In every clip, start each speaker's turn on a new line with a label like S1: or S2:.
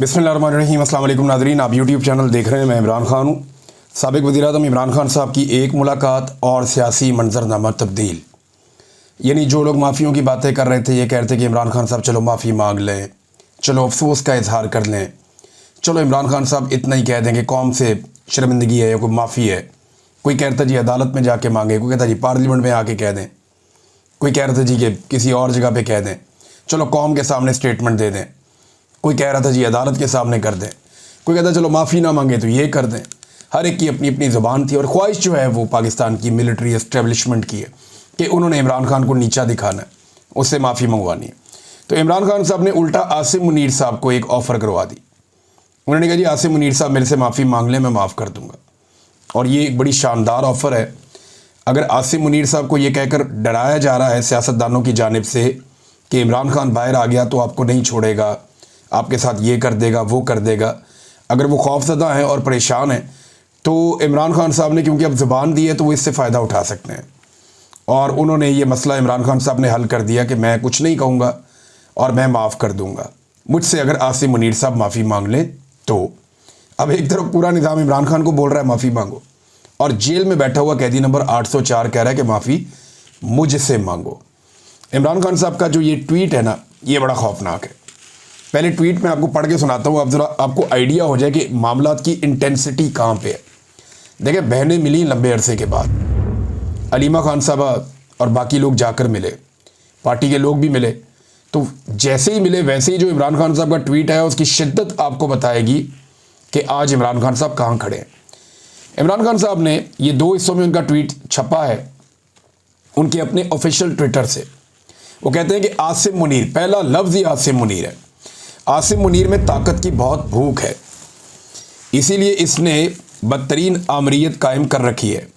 S1: बिस्मिल्लाहिर्रहमानिर्रहीम। अस्सलाम वालेकुम नाज़रीन, आप यूट्यूब चैनल देख रहे हैं। मैं इमरान खान हूँ। साबिक़ वज़ीर-ए-आज़म इमरान खान साहब की एक मुलाकात और सियासी मंजरनामा तब्दील। यानी जो लोग माफ़ियों की बातें कर रहे थे, ये कह रहे थे कि इमरान खान साहब चलो माफ़ी मांग लें, चलो अफसोस का इजहार कर लें, चलो इमरान खान साहब इतना ही कह दें कि कौम से शर्मिंदगी है या कोई माफ़ी है। कोई कहता जी अदालत में जाके मांगे, कोई कहता जी पार्लियामेंट में आके कह दें, कोई कह रहा था जी कि किसी और जगह पे कह दें, चलो कौम के सामने स्टेटमेंट दे दें। कोई कह रहा था जी अदालत के सामने कर दें, कोई कहता चलो माफ़ी ना मांगे तो ये कर दें। हर एक की अपनी अपनी ज़ुबान थी और ख्वाहिश जो है वो पाकिस्तान की मिलिट्री एस्टेब्लिशमेंट की है कि उन्होंने इमरान खान को नीचा दिखाना है, उससे माफ़ी मंगवानी है। तो इमरान खान साहब ने उल्टा आसिम मुनीर साहब को एक ऑफ़र करवा दी। उन्होंने कहा जी आसिम मुनीर साहब मेरे से माफ़ी मांग लें, मैं माफ़ कर दूँगा। और ये एक बड़ी शानदार ऑफ़र है। अगर आसिम मुनीर साहब को ये कहकर डराया जा रहा है सियासतदानों की जानिब से कि इमरान खान बाहर आ गया तो आपको नहीं छोड़ेगा, आपके साथ ये कर देगा वो कर देगा, अगर वो खौफज़दा हैं और परेशान हैं तो इमरान खान साहब ने क्योंकि अब ज़ुबान दी है तो वो इससे फ़ायदा उठा सकते हैं। और उन्होंने ये मसला इमरान खान साहब ने हल कर दिया कि मैं कुछ नहीं कहूँगा और मैं माफ़ कर दूँगा मुझसे अगर आसिम मुनीर साहब माफ़ी मांग लें तो। अब एक तरफ पूरा निज़ाम इमरान खान को बोल रहा है माफ़ी मांगो, और जेल में बैठा हुआ कैदी नंबर 804 कह रहा है कि माफ़ी मुझसे मांगो। इमरान खान साहब का जो ये ट्वीट है ना, ये बड़ा खौफनाक है। पहले ट्वीट में आपको पढ़ के सुनाता हूँ, अब ज़रा आपको आइडिया हो जाए कि मामलात की इंटेंसिटी कहाँ पे है। देखिए, बहनें मिली लंबे अरसे के बाद, अलीमा खान साहबा और बाकी लोग जाकर मिले, पार्टी के लोग भी मिले। तो जैसे ही मिले वैसे ही जो इमरान खान साहब का ट्वीट है उसकी शिद्दत आपको बताएगी कि आज इमरान खान साहब कहाँ खड़े हैं। इमरान खान साहब ने ये 2 हिस्सों में उनका ट्वीट छपा है उनके अपने ऑफिशियल ट्विटर से। वो कहते हैं कि आसिम मुनीर, पहला लफ्ज़ ही आसिम मुनीर है। आसिम मुनीर में ताकत की बहुत भूख है, इसीलिए इसने बदतरीन आमरीत कायम कर रखी है।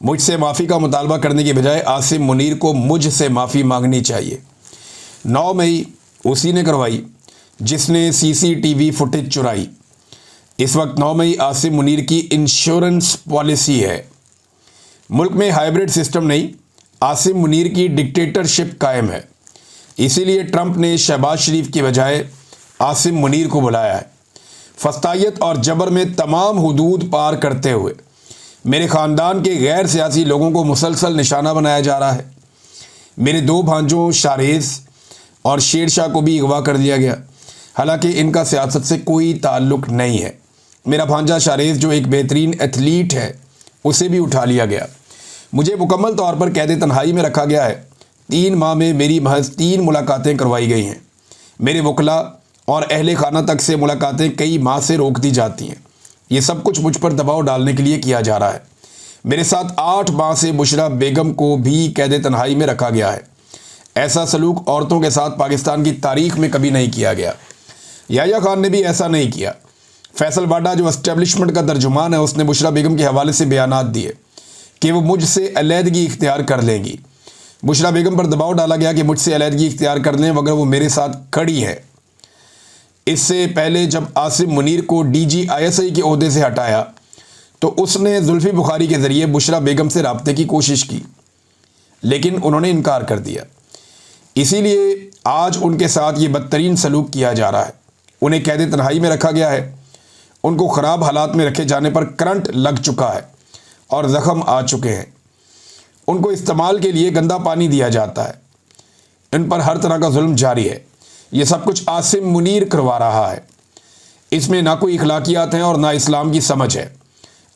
S1: मुझसे माफ़ी का मुतालबा करने की बजाय आसिम मुनीर को मुझसे माफ़ी मांगनी चाहिए। 9 मई उसी ने करवाई जिसने सीसीटीवी फुटेज चुराई। इस वक्त 9 मई आसिम मुनीर की इंश्योरेंस पॉलिसी है। मुल्क में हाइब्रिड सिस्टम नहीं, आसिम मुनीर की डिक्टेटरशिप कायम है। इसीलिए ट्रंप ने शहबाज शरीफ की बजाय आसिम मुनीर को बुलाया है। फस्तायत और जबर में तमाम हुदूद पार करते हुए मेरे ख़ानदान के गैर सियासी लोगों को मुसलसल निशाना बनाया जा रहा है। मेरे 2 भांजों शारेज़ और शेर शाह को भी अगवा कर लिया गया, हालांकि इनका सियासत से कोई ताल्लुक़ नहीं है। मेरा भांजा शारेज़ जो एक बेहतरीन एथलीट है, उसे भी उठा लिया गया। मुझे मुकम्मल तौर पर कैद तन्हाई में रखा गया है। 3 माह में मेरी महज 3 मुलाकातें करवाई गई हैं। मेरे वकला और अहले खाना तक से मुलाकातें कई माह से रोक दी जाती हैं। ये सब कुछ मुझ पर दबाव डालने के लिए किया जा रहा है। मेरे साथ 8 माह से बुशरा बेगम को भी कैद तन्हाई में रखा गया है। ऐसा सलूक औरतों के साथ पाकिस्तान की तारीख में कभी नहीं किया गया। याह्या खान ने भी ऐसा नहीं किया। फैसल बाडा जो एस्टेब्लिशमेंट का तर्जुमान है, उसने बुशरा बेगम के हवाले से बयानात दिए कि वो मुझसे अलहदगी इख्तियार कर लेंगी। बुशरा बेगम पर दबाव डाला गया कि मुझसे अलहदगी इख्तियार कर लें मगर वो मेरे साथ खड़ी है। इससे पहले जब आसिम मुनीर को DGISI के ओहदे से हटाया तो उसने जुल्फी बुखारी के ज़रिए बुशरा बेगम से रब्ते की कोशिश की, लेकिन उन्होंने इनकार कर दिया। इसीलिए आज उनके साथ ये बदतरीन सलूक किया जा रहा है। उन्हें कैद तन्हाई में रखा गया है। उनको ख़राब हालात में रखे जाने पर करंट लग चुका है और ज़ख़म आ चुके हैं। उनको इस्तेमाल के लिए गंदा पानी दिया जाता है। इन पर हर तरह का जुल्म जारी है। ये सब कुछ आसिम मुनीर करवा रहा है। इसमें ना कोई इखलाकियात हैं और ना इस्लाम की समझ है।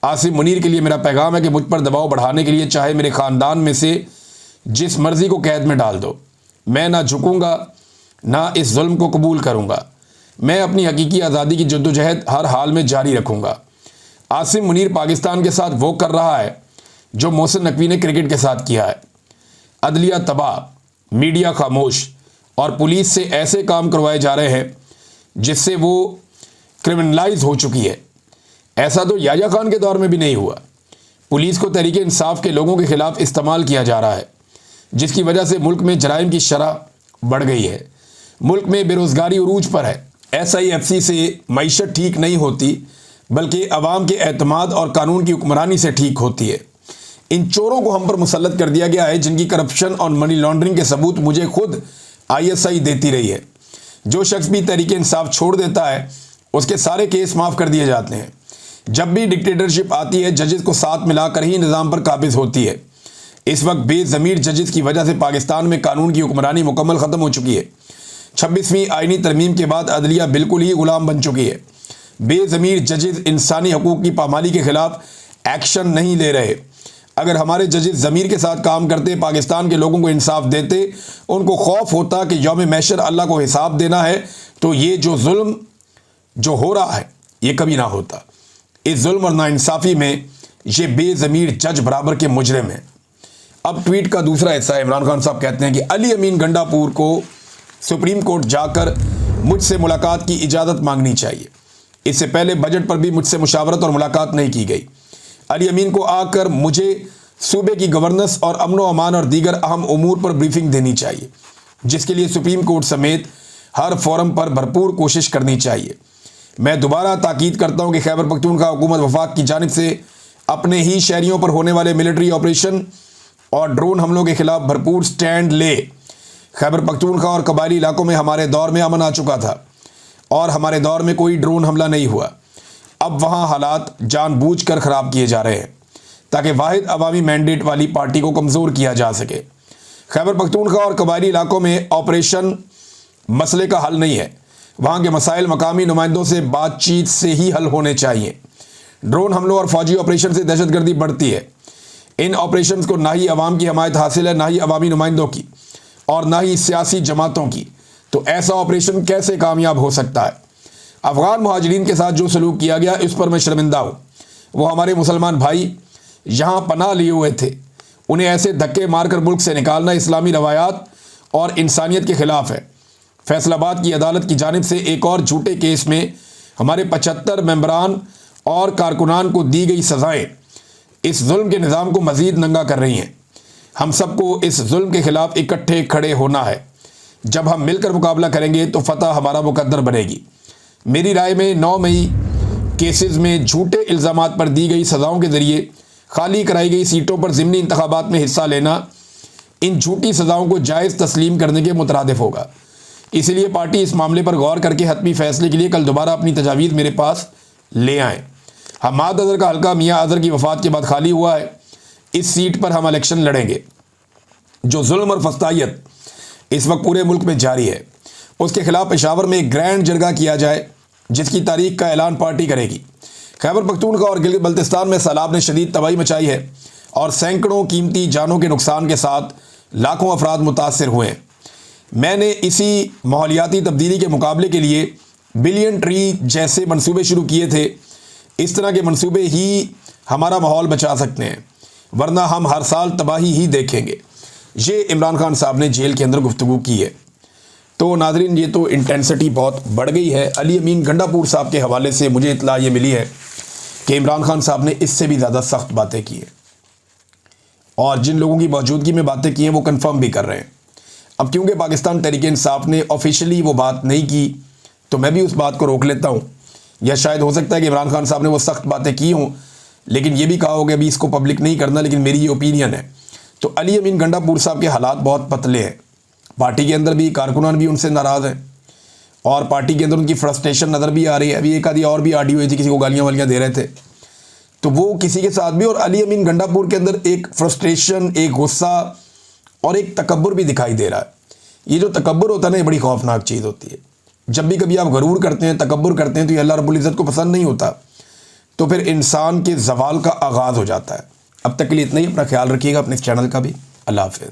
S1: आसिम मुनीर के लिए मेरा पैगाम है कि मुझ पर दबाव बढ़ाने के लिए चाहे मेरे ख़ानदान में से जिस मर्ज़ी को कैद में डाल दो, मैं ना झुकूँगा ना इस जुल्म को कबूल करूँगा। मैं अपनी हकीकी आज़ादी की जद्दोजहद हर हाल में जारी रखूँगा। आसिम मुनीर पाकिस्तान के साथ वो कर रहा है जो मोहसिन नकवी ने क्रिकेट के साथ किया है। अदलिया तबाह, मीडिया खामोश और पुलिस से ऐसे काम करवाए जा रहे हैं जिससे वो क्रिमिनलाइज हो चुकी है। ऐसा तो याह्या खान के दौर में भी नहीं हुआ। पुलिस को तहरीक इंसाफ के लोगों के ख़िलाफ़ इस्तेमाल किया जा रहा है, जिसकी वजह से मुल्क में जराइम की शरह बढ़ गई है। मुल्क में बेरोज़गारी उरूज पर है। SIFC से मईशत ठीक नहीं होती बल्कि अवाम के एतमाद और कानून की हुक्मरानी से ठीक होती है। इन चोरों को हम पर मुसल्लत कर दिया गया है जिनकी करप्शन और मनी लॉन्ड्रिंग के सबूत मुझे खुद ISI देती रही है। जो शख्स भी तहरीक इंसाफ छोड़ देता है اس کے سارے کیس معاف کر دیے جاتے ہیں۔ جب بھی ڈکٹیٹرشپ آتی ہے ججز کو ساتھ ملا کر ہی نظام پر قابض ہوتی ہے۔ اس وقت بے ضمیر ججز کی وجہ سے پاکستان میں قانون کی حکمرانی مکمل ختم ہو چکی ہے۔ 26ویں آئینی ترمیم کے بعد عدلیہ بالکل ہی غلام بن چکی ہے۔ بے ضمیر ججز انسانی حقوق کی پامالی کے خلاف ایکشن نہیں لے رہے۔ اگر ہمارے ججز ضمیر کے ساتھ کام کرتے، پاکستان کے لوگوں کو انصاف دیتے، ان کو خوف ہوتا کہ یوم محشر اللہ کو حساب دینا ہے، تو یہ جو ظلم جو ہو رہا ہے یہ کبھی نہ ہوتا۔ اس ظلم اور ناانصافی میں یہ بے ضمیر جج برابر کے مجرم ہیں۔ اب ٹویٹ کا دوسرا حصہ عمران خان صاحب کہتے ہیں کہ علی امین گنڈا پور کو سپریم کورٹ جا کر مجھ سے ملاقات کی اجازت مانگنی چاہیے۔ اس سے پہلے بجٹ پر بھی مجھ سے مشاورت اور ملاقات نہیں کی گئی۔ علی امین کو آ کر مجھے صوبے کی گورننس اور امن و امان اور دیگر اہم امور پر بریفنگ دینی چاہیے، جس کے لیے سپریم کورٹ سمیت ہر فورم پر بھرپور کوشش کرنی چاہیے۔ میں دوبارہ تاکید کرتا ہوں کہ خیبر پختونخوا حکومت وفاق کی جانب سے اپنے ہی شہریوں پر ہونے والے ملٹری آپریشن اور ڈرون حملوں کے خلاف بھرپور سٹینڈ لے۔ خیبر پختونخوا اور قبائلی علاقوں میں ہمارے دور میں امن آ چکا تھا اور ہمارے دور میں کوئی ڈرون حملہ نہیں ہوا۔ اب وہاں حالات جان بوجھ کر خراب کیے جا رہے ہیں تاکہ واحد عوامی مینڈیٹ والی پارٹی کو کمزور کیا جا سکے۔ خیبر پختونخوا اور قبائلی علاقوں میں آپریشن مسئلے کا حل نہیں ہے۔ وہاں کے مسائل مقامی نمائندوں سے بات چیت سے ہی حل ہونے چاہیے۔ ڈرون حملوں اور فوجی آپریشن سے دہشت گردی بڑھتی ہے۔ ان آپریشنز کو نہ ہی عوام کی حمایت حاصل ہے، نہ ہی عوامی نمائندوں کی اور نہ ہی سیاسی جماعتوں کی، تو ایسا آپریشن کیسے کامیاب ہو سکتا ہے؟ افغان مہاجرین کے ساتھ جو سلوک کیا گیا اس پر میں شرمندہ ہوں۔ وہ ہمارے مسلمان بھائی یہاں پناہ لیے ہوئے تھے، انہیں ایسے دھکے مار کر ملک سے نکالنا اسلامی روایات اور انسانیت کے خلاف ہے۔ فیصل آباد کی عدالت کی جانب سے ایک اور جھوٹے کیس میں ہمارے 75 ممبران اور کارکنان کو دی گئی سزائیں اس ظلم کے نظام کو مزید ننگا کر رہی ہیں۔ ہم سب کو اس ظلم کے خلاف اکٹھے کھڑے ہونا ہے۔ جب ہم مل کر مقابلہ کریں گے تو فتح ہمارا مقدر بنے گی۔ میری رائے میں 9 مئی کیسز میں جھوٹے الزامات پر دی گئی سزاؤں کے ذریعے خالی کرائی گئی سیٹوں پر ضمنی انتخابات میں حصہ لینا ان جھوٹی سزاؤں کو جائز تسلیم کرنے کے مترادف ہوگا۔ اس لیے پارٹی اس معاملے پر غور کر کے حتمی فیصلے کے لیے کل دوبارہ اپنی تجاویز میرے پاس لے آئیں۔ حماد اظہر کا حلقہ میاں اظہر کی وفات کے بعد خالی ہوا ہے۔ اس سیٹ پر ہم الیکشن لڑیں گے۔ جو ظلم اور فسطائیت اس وقت پورے ملک میں جاری ہے، اس کے خلاف پشاور میں ایک گرینڈ جرگہ کیا جائے جس کی تاریخ کا اعلان پارٹی کرے گی۔ خیبر پختونخوا اور گلگت بلتستان میں سیلاب نے شدید تباہی مچائی ہے اور سینکڑوں قیمتی جانوں کے نقصان کے ساتھ لاکھوں افراد متاثر ہوئے ہیں۔ میں نے اسی ماحولیاتی تبدیلی کے مقابلے کے لیے بلین ٹری جیسے منصوبے شروع کیے تھے۔ اس طرح کے منصوبے ہی ہمارا ماحول بچا سکتے ہیں، ورنہ ہم ہر سال تباہی ہی دیکھیں گے۔ یہ عمران خان صاحب نے جیل کے اندر گفتگو کی ہے۔ تو ناظرین، یہ تو انٹینسٹی بہت بڑھ گئی ہے۔ علی امین گنڈا پور صاحب کے حوالے سے مجھے اطلاع یہ ملی ہے کہ عمران خان صاحب نے اس سے بھی زیادہ سخت باتیں کی ہیں، اور جن لوگوں کی موجودگی میں باتیں کی ہیں وہ کنفرم بھی کر رہے ہیں۔ اب کیونکہ پاکستان تحریک انصاف نے آفیشلی وہ بات نہیں کی تو میں بھی اس بات کو روک لیتا ہوں، یا شاید ہو سکتا ہے کہ عمران خان صاحب نے وہ سخت باتیں کی ہوں لیکن یہ بھی کہا ہو کہ ابھی اس کو پبلک نہیں کرنا، لیکن میری یہ اوپینین ہے۔ تو علی امین گنڈا پور صاحب کے حالات بہت پتلے ہیں۔ پارٹی کے اندر بھی کارکنان بھی ان سے ناراض ہیں اور پارٹی کے اندر ان کی فرسٹریشن نظر بھی آ رہی ہے۔ ابھی ایک آدھی اور بھی آڈیو ہوئی تھی، کسی کو گالیاں والیاں دے رہے تھے، تو وہ کسی کے ساتھ بھی، اور علی امین گنڈا پور کے اندر ایک فرسٹریشن، ایک غصہ اور ایک تکبر بھی دکھائی دے رہا ہے۔ یہ جو تکبر ہوتا ہے نا، یہ بڑی خوفناک چیز ہوتی ہے۔ جب بھی کبھی آپ غرور کرتے ہیں، تکبر کرتے ہیں، تو یہ اللہ رب العزت کو پسند نہیں ہوتا، تو پھر انسان کے زوال کا آغاز ہو جاتا ہے۔ اب تک کے لیے اتنا ہی۔ اپنا خیال رکھیے گا، اپنے اس چینل کا بھی۔ اللہ حافظ۔